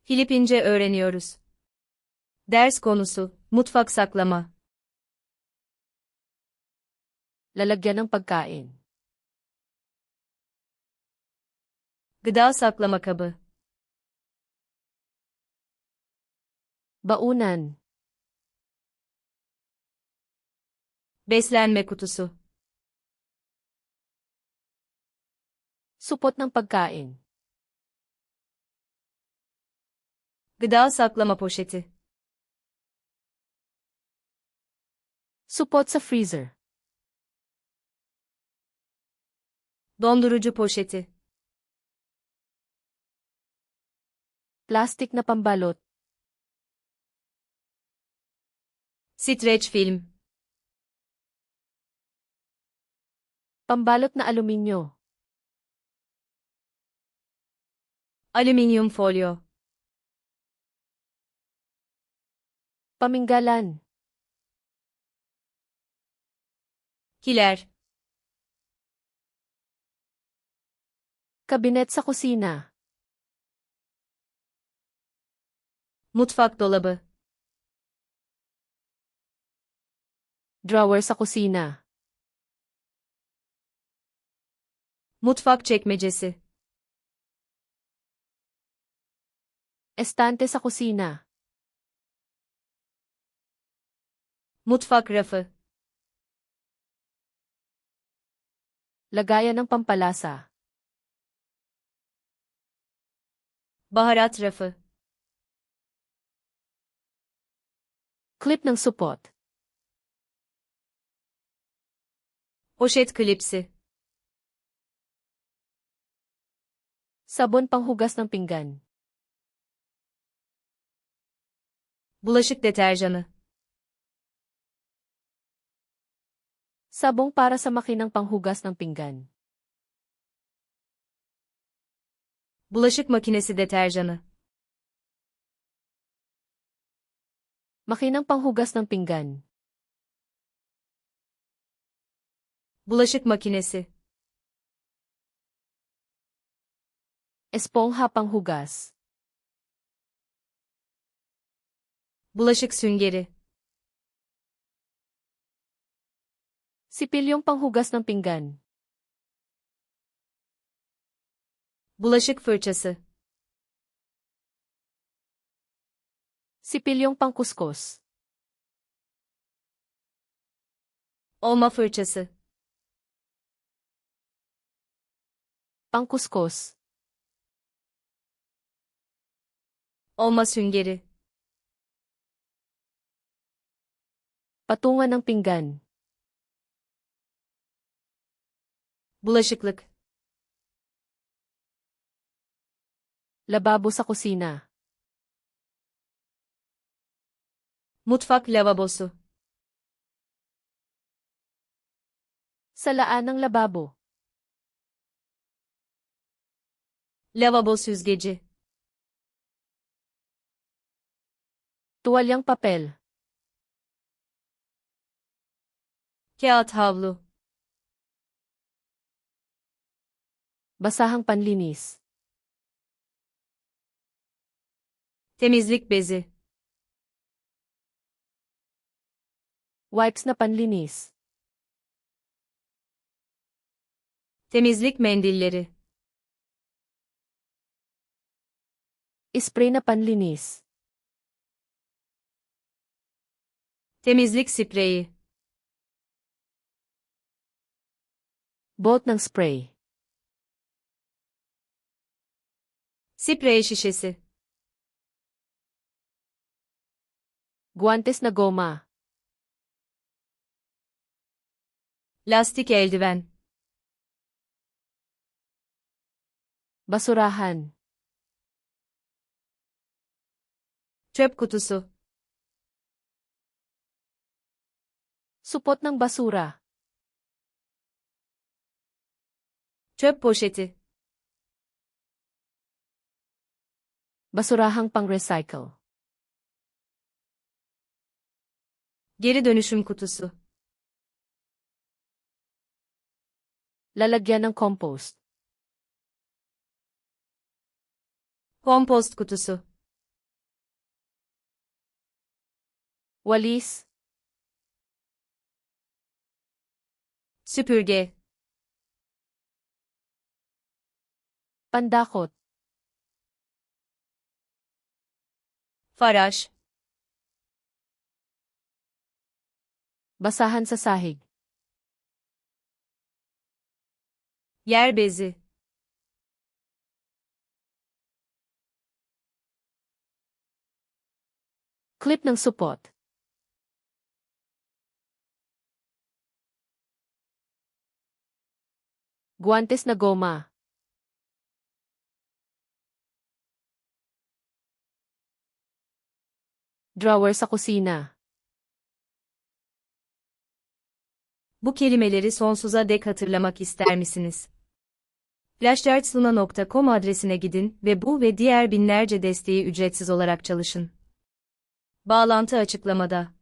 Filipince öğreniyoruz. Ders konusu, mutfak saklama. Lalagyan ng pagkain. Gıda saklama kabı. Baunan. Beslenme kutusu. Supot ng pagkain. Gıda saklama poşeti. Supot sa freezer. Dondurucu poşeti. Plastic na pambalot. Streç film. Pambalot na aluminyo. Alüminyum folyo. Paminggalan. Kiler. Kabinet sa kusina. Mutfak dolabı. Drawer sa kusina. Mutfak çekmecesi. Estante sa kusina. Mutfak rafı. Lagayan ng pampalasa. Baharat rafı. Clip ng supot. Poşet klipsi. Sabon panghugas ng pinggan. Bulaşık deterjanı. Sabong para sa makinang panghugas ng pinggan. Bulaşık makinesi deterjanı. Makinang panghugas ng pinggan. Bulaşık makinesi. Espongha panghugas. Bulaşık süngeri. Sipilyong panghugas ng pinggan. Bulaşık fırçası. Sipilyong pangkuskus. Olma fırçası. Pangkuskus. Olma süngeri. Patungan ng pinggan. Bulaşıklık. Lababo sa kusina. Mutfak lavabosu. Salaan ng lababo. Lavabo süzgeci. Tuwalyang papel. Kağıt havlu. Basahang panlinis. Temizlik bezi. Wipes na panlinis. Temizlik mendilleri. Spray na panlinis. Temizlik spreyi. Bot ng spray. Sprey şişesi. Guantes na goma. Lastik eldiven. Basurahan. Çöp kutusu. Supot ng basura. Çöp poşeti. Basurahang pang-recycle. Geri dönüşüm kutusu. Lalagyan ng compost. Kompost kutusu. Walis. Süpürge. Pandakot. Faraş. Basahan sa sahig. Yer bezi. Clip ng supot. Guwantes na goma. Drawer sa kusina. Bu kelimeleri sonsuza dek hatırlamak ister misiniz? flashcardsuna.com adresine gidin ve bu ve diğer binlerce desteği ücretsiz olarak çalışın. Bağlantı açıklamada.